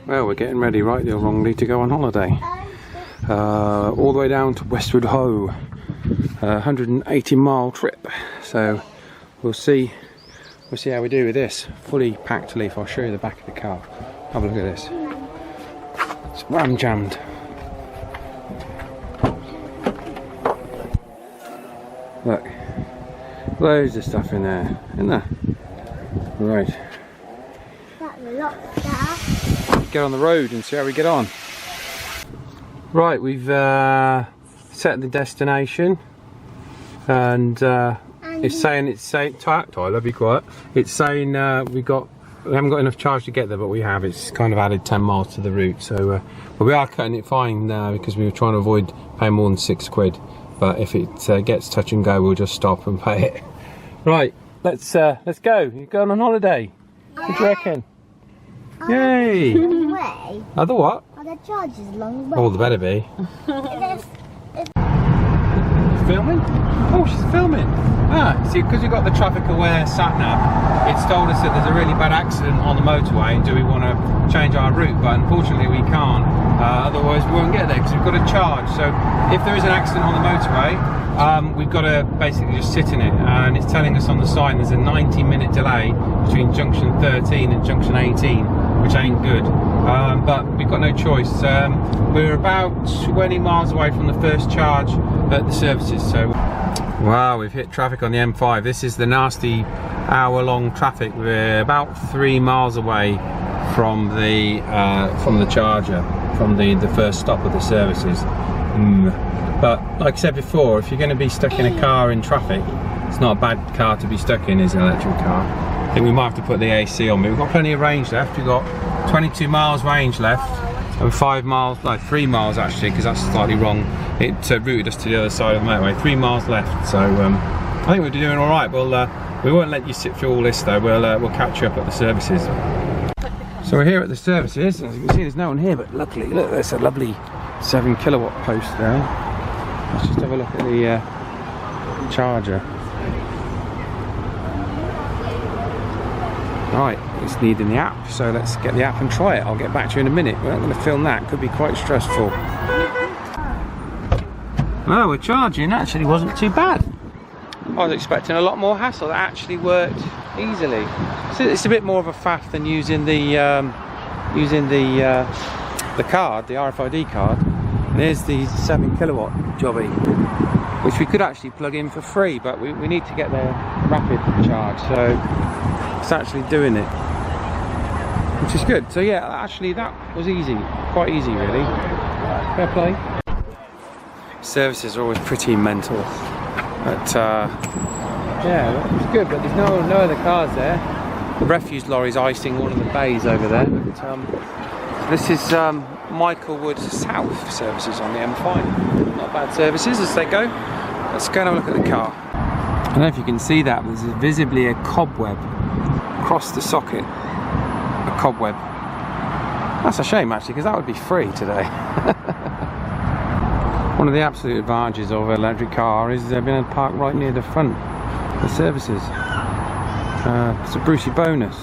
Well, we're getting ready, rightly or wrongly, to go on holiday. All the way down to Westwood Ho. 180-mile trip. So we'll see how we do with this. Fully packed Leaf. I'll show you the back of the car. Have a look at this. It's ram jammed. Look. Loads of stuff in there. Isn't there? Right. That's a lot of stuff. Get on the road and see how we get on. Right, we've set the destination, and it's saying Tyler, be quiet. It's saying we haven't got enough charge to get there, but we have. It's kind of added 10 miles to the route, so but we are cutting it fine because we were trying to avoid paying more than £6. But if it gets touch and go, we'll just stop and pay it. Right, let's go. You're going on holiday. What do you reckon? Yay! Long way. Other what? Are the charges long way? Oh, the better be. Filming? Oh, she's filming. Ah, see, because we've got the traffic aware sat nav, it's told us that there's a really bad accident on the motorway, and do we want to change our route? But unfortunately we can't, otherwise we won't get there because we've got to charge. So if there is an accident on the motorway, we've got to basically just sit in it, and it's telling us on the sign there's a 90-minute delay between junction 13 and junction 18, which ain't good. But we've got no choice. We're about 20 miles away from the first charge at the services. So, wow, we've hit traffic on the M5. This is the nasty hour-long traffic. We're about 3 miles away from the charger, from the first stop of the services. But like I said before, if you're going to be stuck in a car in traffic, it's not a bad car to be stuck in, is an electric car. I think we might have to put the AC on, but we've got plenty of range left. We've got 22 miles range left, and 5 miles, like 3 miles actually, because that's slightly wrong. It routed us to the other side of the motorway. 3 miles left, so I think we're doing all right. We won't let you sit through all this though. We'll catch you up at the services. So we're here at the services. As you can see, there's no one here, but luckily, look, there's a lovely 7 kilowatt post there. Let's just have a look at the charger. Right, it's needing the app, so let's get the app and try it. I'll get back to you in a minute. We're not going to film that, could be quite stressful. Well, we're charging, actually wasn't too bad. I was expecting a lot more hassle. That actually worked easily. So it's a bit more of a faff than using the card, the RFID card. And here's the 7 kilowatt jobby, which we could actually plug in for free, but we need to get the rapid charge, so it's actually doing it, which is good. So yeah, actually that was easy, quite easy really. Fair play. Services are always pretty mental, but yeah, it's good. But there's no other cars there. The refuse lorry's icing one of the bays over there. But, this is Michaelwood South services on the M5. Not bad services as they go. Let's go and have a look at the car. I don't know if you can see that, but there's visibly a cobweb across the socket. A cobweb. That's a shame actually, because that would be free today. One of the absolute advantages of an electric car is they're being parked right near the front of the services. It's a Brucey bonus.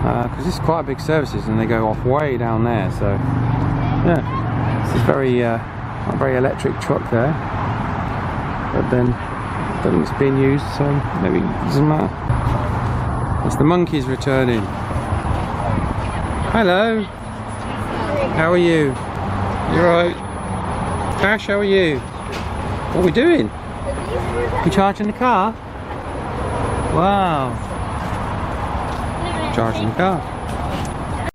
Because this is quite a big services and they go off way down there, so yeah, this is not a very electric truck there, but then I don't think it's being used, so maybe it doesn't matter. It's the monkeys returning. Hello, how are you? You alright? Ash, how are you? What are we doing? You charging the car? Wow. Charging the car.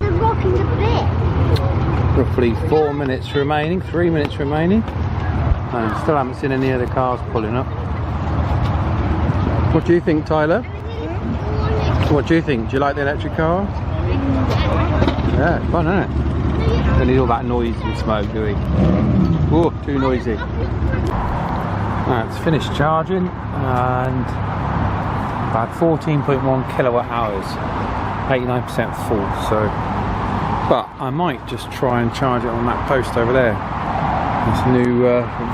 They're rocking the bit. Roughly 4 minutes remaining, 3 minutes remaining. And still haven't seen any other cars pulling up. What do you think, Tyler? What do you think? Do you like the electric car? Yeah, it's fun, isn't it? Don't need all that noise and smoke, do we? Oh, too noisy. Right, it's finished charging and about 14.1 kilowatt hours. 89% full, so but I might just try and charge it on that post over there. This new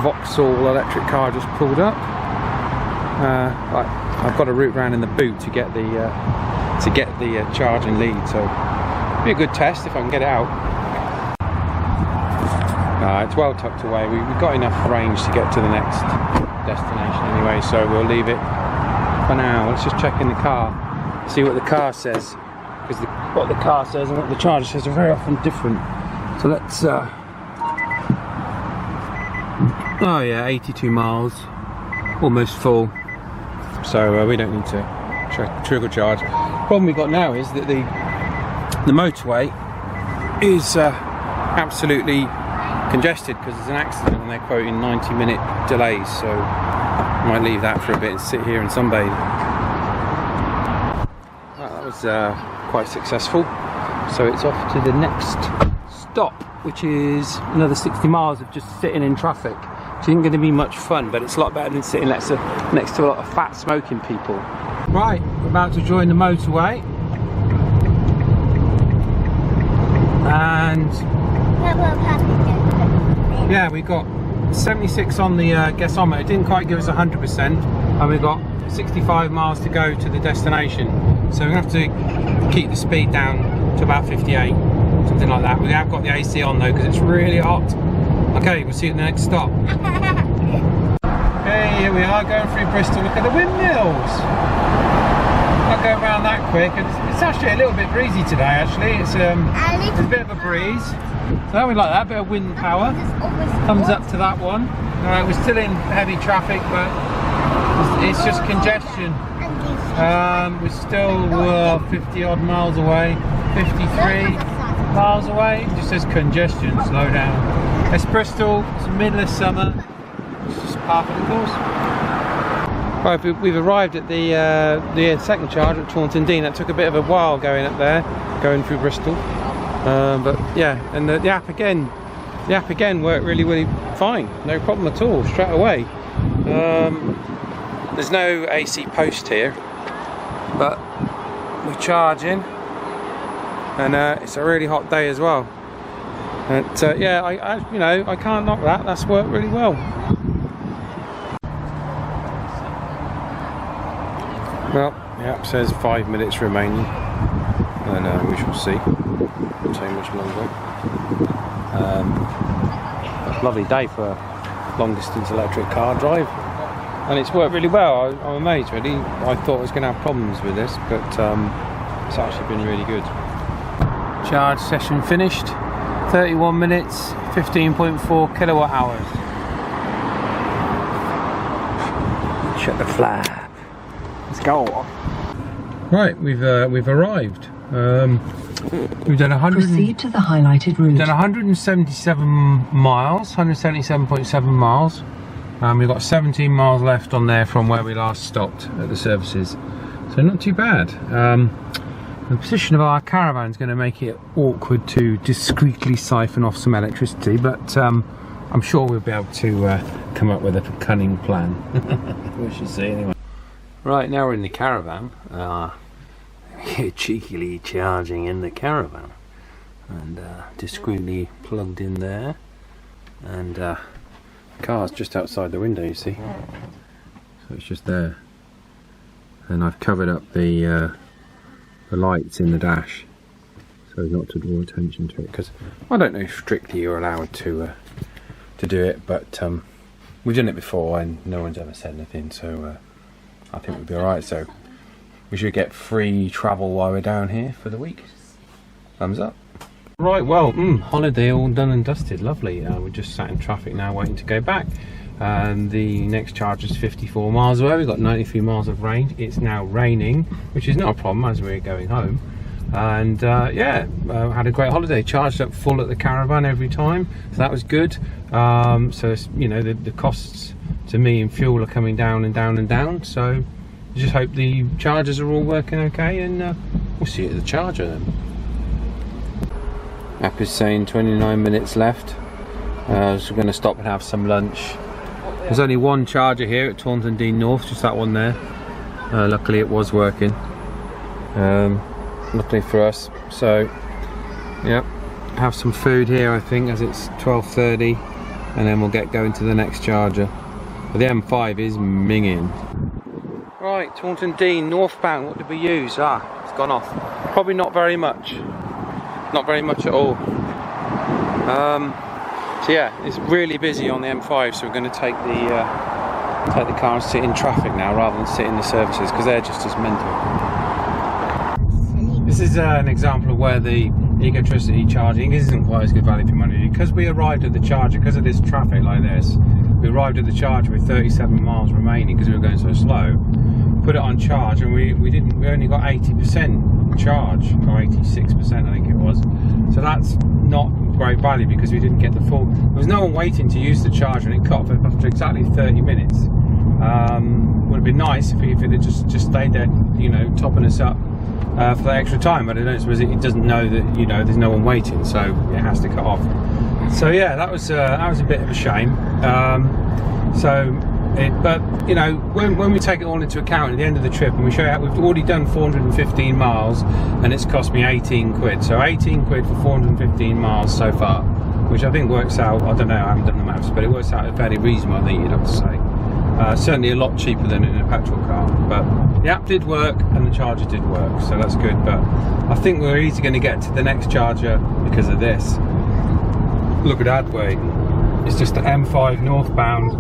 Vauxhall electric car just pulled up. I've got a route round in the boot to get the charging lead, so Be a good test if I can get it out. It's well tucked away. We've got enough range to get to the next destination anyway, so we'll leave it for now. Let's just check in the car, see what the car says, because what the car says and what the charger says are very often different. So let's oh yeah, 82 miles, almost full, so we don't need to trickle charge. The problem we've got now is that the motorway is absolutely congested because there's an accident and they're quoting 90-minute delays, so I might leave that for a bit and sit here and sunbathe. That was quite successful, so it's off to the next stop, which is another 60 miles of just sitting in traffic, which isn't going to be much fun, but it's a lot better than sitting next to a lot of fat smoking people. Right, we're about to join the motorway, and yeah, we got 76 on the gasometer. It didn't quite give us 100%, and we've got 65 miles to go to the destination. So we're going to have to keep the speed down to about 58, something like that. We have got the AC on though because it's really hot. Okay, we'll see you at the next stop. Okay, here we are going through Bristol. Look at the windmills. Not going around that quick. It's actually a little bit breezy today. Actually, it's a bit of a breeze. So we like that, bit of wind power. Thumbs up to that one. We're still in heavy traffic, but it's just congestion. We're still 50 odd miles away, 53 miles away. It just says congestion, slow down. It's Bristol, it's middle of summer. It's just part of the course. Right, we've arrived at the second charge at Taunton Dean. That took a bit of a while going up there, going through Bristol. But yeah, and the app again worked really fine, no problem at all, straight away. There's no AC post here, but we're charging, and it's a really hot day as well. And yeah, I can't knock that. That's worked really well. Well, the app says 5 minutes remaining, and we shall see. Won't take much longer. Lovely day for a long distance electric car drive, and it's worked really well. I'm amazed really. I thought I was going to have problems with this, but it's actually been really good. Charge session finished, 31 minutes, 15.4 kilowatt hours. Shut the flap. Let's go. Right, we've arrived. We've done Proceed to the highlighted route. We've done 177 miles, 177.7 miles. We've got 17 miles left on there from where we last stopped at the services. So not too bad. The position of our caravan is going to make it awkward to discreetly siphon off some electricity, but I'm sure we'll be able to come up with a cunning plan. We should see anyway. Right, now we're in the caravan. Cheekily charging in the caravan, and discreetly plugged in there, and the car's just outside the window, you see, so it's just there, and I've covered up the lights in the dash so as not to draw attention to it, because I don't know if strictly you're allowed to do it, but we've done it before and no one's ever said anything, so I think we'll be alright. So we should get free travel while we're down here for the week. Thumbs up. Right, well, holiday all done and dusted, lovely. We're just sat in traffic now waiting to go back. The next charge is 54 miles away. We've got 93 miles of range. It's now raining, which is not a problem as we're going home. And yeah, had a great holiday. Charged up full at the caravan every time, so that was good. So you know, the costs to me in fuel are coming down and down and down, so I just hope the chargers are all working okay, and we'll see you at the charger then. App is saying 29 minutes left, so we're going to stop and have some lunch. There's only one charger here at Taunton Dean North, just that one there. Luckily it was working, luckily for us. So yeah, have some food here I think, as it's 12:30, and then we'll get going to the next charger. But the M5 is minging. Right, Taunton Dean northbound, what did we use? It's gone off. Probably not very much. not very much at all. So yeah, it's really busy on the M5, so we're going to take the car and sit in traffic now rather than sit in the services, because they're just as mental. This is an example of where the Ecotricity charging isn't quite as good value for money, because we arrived at the charger, because of this traffic like this, we arrived at the charger with 37 miles remaining because we were going so slow. Put it on charge and we only got 80% charge, or 86% I think it was. So that's not great value because we didn't get the full. There was no one waiting to use the charger, and it cut off after exactly 30 minutes. Would have been nice if it had just stayed there, you know, topping us up for the extra time. But I don't suppose it doesn't know that, you know, there's no one waiting, so it has to cut off. So yeah, that was a bit of a shame. But you know, when we take it all into account at the end of the trip, and we show you we've already done 415 miles, and it's cost me 18 quid. So 18 quid for 415 miles so far, which I think works out. I don't know, I haven't done the maths, but it works out fairly reasonable, I think you'd have to say. Certainly a lot cheaper than in a petrol car. But the app did work and the charger did work, so that's good. But I think we're easily going to get to the next charger because of this. Look at that way. It's just the M5 northbound.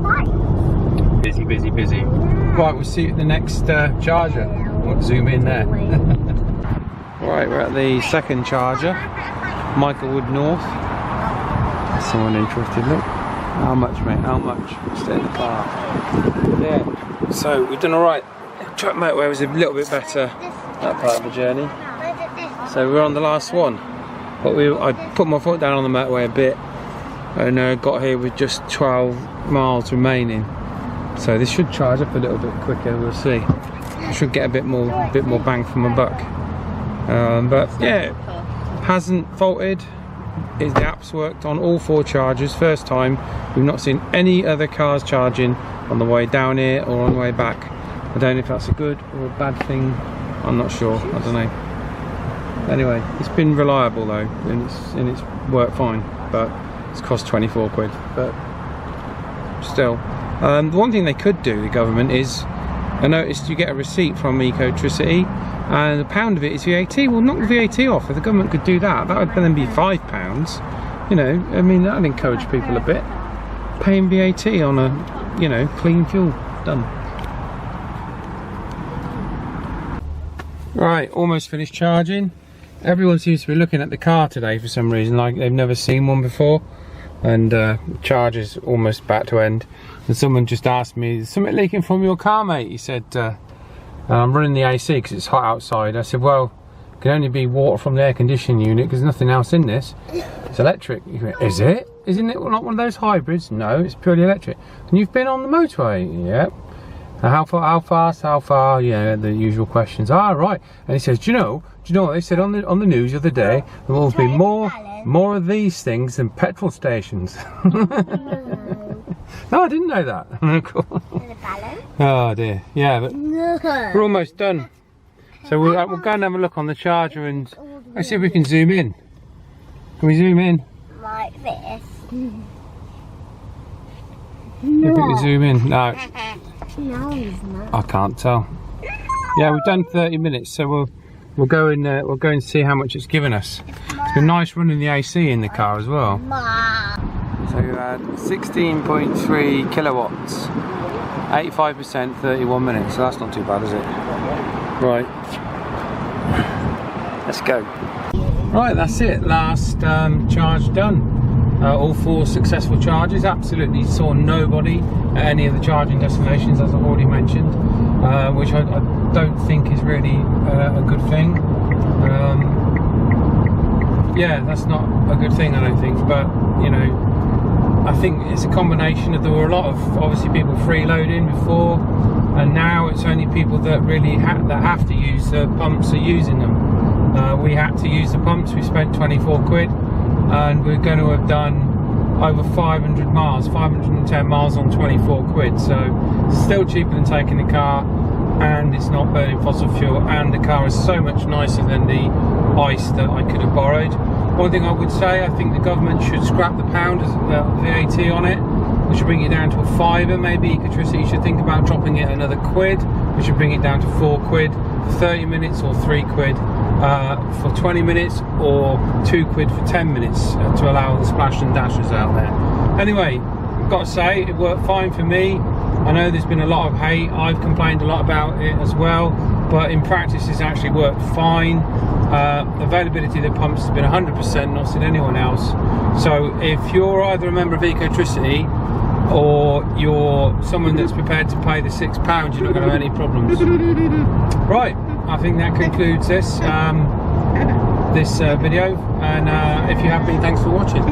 Busy, busy, busy. Right, we'll see you at the next charger. We'll zoom in there. Right, we're at the second charger, Michaelwood North. Someone interested, look. How much, mate? How much? Stay in the car. Yeah. So we've done alright. Truck motorway was a little bit better that part of the journey. So we're on the last one. But I put my foot down on the motorway a bit, and got here with just 12 miles remaining. So this should charge up a little bit quicker. We'll see. I should get a bit more bang for my buck. But yeah, hasn't faulted. The app's worked on all 4 chargers. First time. We've not seen any other cars charging on the way down here or on the way back. I don't know if that's a good or a bad thing. I'm not sure. I don't know. Anyway, it's been reliable though, and it's worked fine. But it's cost 24 quid. But still. The one thing they could do, the government, is, I noticed you get a receipt from Ecotricity and £1 of it is VAT. Well, knock the VAT off. If the government could do that, that would then be £5. You know, I mean, that would encourage people a bit. Paying VAT on a, you know, clean fuel. Done. Right, almost finished charging. Everyone seems to be looking at the car today for some reason, like they've never seen one before. And charge is almost about to end. And someone just asked me, "Is something leaking from your car, mate?" He said, "I'm running the AC because it's hot outside." I said, "Well, it can only be water from the air conditioning unit because there's nothing else in this. It's electric." He went, "Is it? Isn't it not one of those hybrids?" "No, it's purely electric." "And you've been on the motorway?" "Yep." "How far? How fast? How far?" Yeah, the usual questions. "Ah, right." And he says, "Do you know what they said on the news the other day? There will be more of these things than petrol stations." No, I didn't know that. Oh dear. Yeah, but we're almost done. So we'll go and have a look on the charger, and let's see if we can zoom in. Can we zoom in? Like this. If we can zoom in. No. No, it's not. I can't tell. Yeah, we've done 30 minutes, so we'll go and see how much it's given us. It's been nice running the AC in the car as well. So we had 16.3 kilowatts, 85%, 31 minutes. So that's not too bad, is it? Right. Let's go. Right, that's it. Last charge done. All 4 successful charges. Absolutely saw nobody at any of the charging destinations, as I've already mentioned, which I don't think is really a good thing. Yeah, that's not a good thing, I don't think. But you know, I think it's a combination of, there were a lot of obviously people freeloading before, and now it's only people that really that have to use the pumps are using them. We had to use the pumps. We spent 24 quid, and we're going to have done over 500 miles, 510 miles on 24 quid. So it's still cheaper than taking the car, and it's not burning fossil fuel, and the car is so much nicer than the ice that I could have borrowed. One thing I would say, I think the government should scrap the £1 as VAT on it. We should bring it down to a £5. Maybe Ecotricity should think about dropping it another quid. We should bring it down to 4 quid for 30 minutes or 3 quid. for 20 minutes or £2 for 10 minutes to allow the splash and dashers out there. Anyway, got to say it worked fine for me. I know there's been a lot of hate, I've complained a lot about it as well, but in practice it's actually worked fine. Availability of the pumps has been 100%, not seen anyone else. So if you're either a member of Ecotricity or you're someone that's prepared to pay the £6, you're not going to have any problems. Right, I think that concludes this video, and if you have been, thanks for watching.